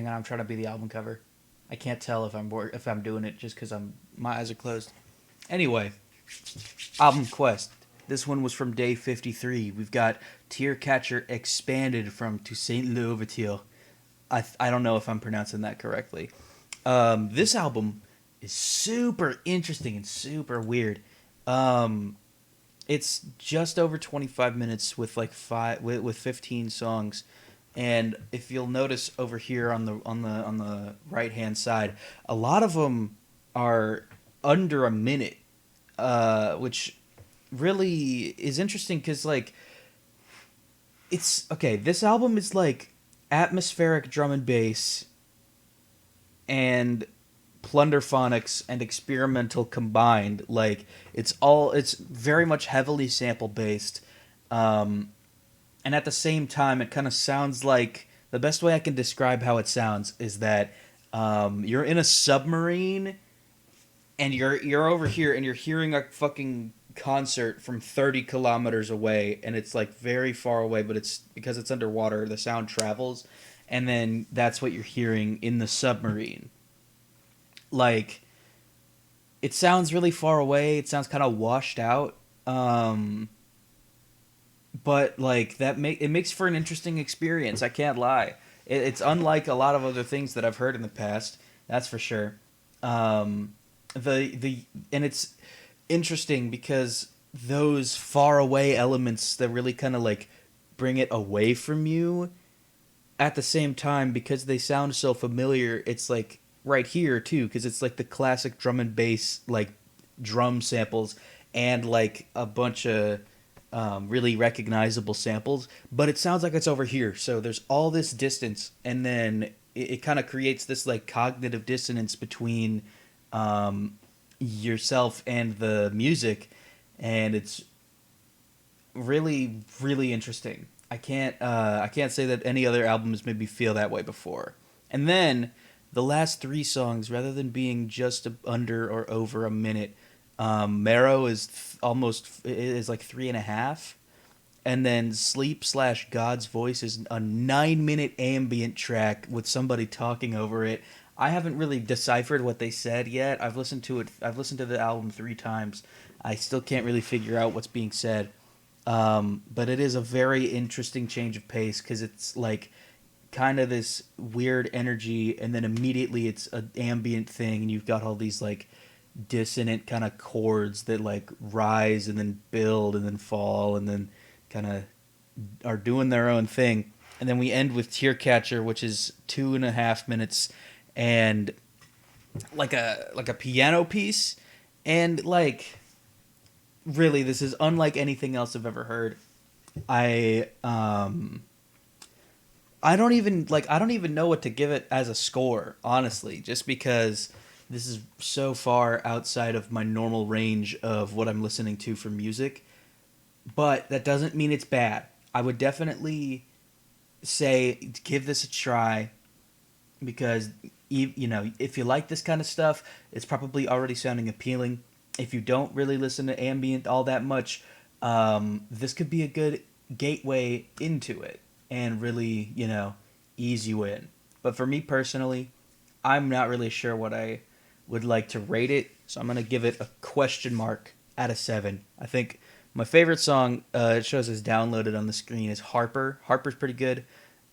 Hang on, I'm trying to be the album cover. I can't tell if I'm doing it just because my eyes are closed. Anyway, album quest. This one was from day 53. We've got Tear Catcher expanded from Toussaint L'Ouverture. I don't know if I'm pronouncing that correctly. This album is super interesting and super weird. Um, it's just over 25 minutes with like with 15 songs, and if you'll notice over here on the right hand side, a lot of them are under a minute, which really is interesting because like it's okay. This album is like atmospheric drum and bass and plunderphonics and experimental combined. Like it's very much heavily sample based, and at the same time, it kind of sounds like the best way I can describe how it sounds is that you're in a submarine and you're over here and you're hearing a fucking concert from 30 kilometers away, and it's like very far away, but it's because it's underwater, the sound travels, and then that's what you're hearing in the submarine. Like it sounds really far away, it sounds kind of washed out, but like it makes for an interesting experience. I can't lie. It's unlike a lot of other things that I've heard in the past. That's for sure. Um, the and it's interesting because those far away elements that really kind of like bring it away from you at the same time because they sound so familiar. It's like right here too because it's like the classic drum and bass like drum samples and like a bunch of really recognizable samples, but it sounds like it's over here. So there's all this distance, and then it kind of creates this like cognitive dissonance between yourself and the music, and it's really interesting. I can't say that any other albums made me feel that way before. And then the last three songs, rather than being just under or over a minute, Marrow is almost is like 3.5, and then Sleep slash God's Voice is a 9 minute ambient track with somebody talking over it. I haven't really deciphered what they said yet. I've listened to it. I've listened to the album 3 times. I still can't really figure out what's being said. But it is a very interesting change of pace because it's like kind of this weird energy, and then immediately it's an ambient thing, and you've got all these like dissonant kind of chords that like rise and then build and then fall and then kind of are doing their own thing. And then we end with Tear Catcher, which is 2.5 minutes and like a piano piece, and like really this is unlike anything else I've ever heard. I I don't even know what to give it as a score, honestly, just because this is so far outside of my normal range of what I'm listening to for music. But that doesn't mean it's bad. I would definitely say give this a try because you know, if you like this kind of stuff, it's probably already sounding appealing. If you don't really listen to ambient all that much, this could be a good gateway into it and really, you know, ease you in. But for me personally, I'm not really sure what I would like to rate it, so I'm gonna give it a question mark out of 7. I think my favorite song, it shows as downloaded on the screen, is Harper. Harper's pretty good.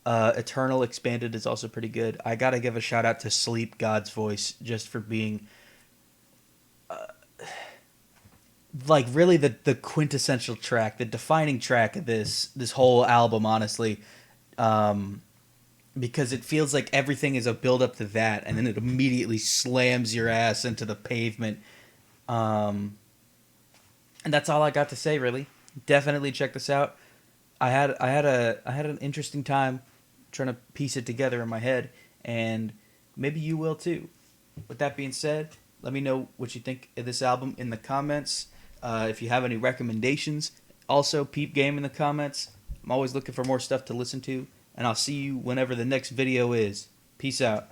Eternal Expanded is also pretty good. I gotta give a shout out to Sleep God's Voice just for being like really the quintessential track, the defining track of this whole album, honestly, because it feels like everything is a build up to that, and then it immediately slams your ass into the pavement. Um, and that's all I got to say, really. Definitely check this out. I had an interesting time trying to piece it together in my head, and maybe you will too. With that being said, let me know what you think of this album in the comments. If you have any recommendations, also peep game in the comments. I'm always looking for more stuff to listen to, and I'll see you whenever the next video is. Peace out.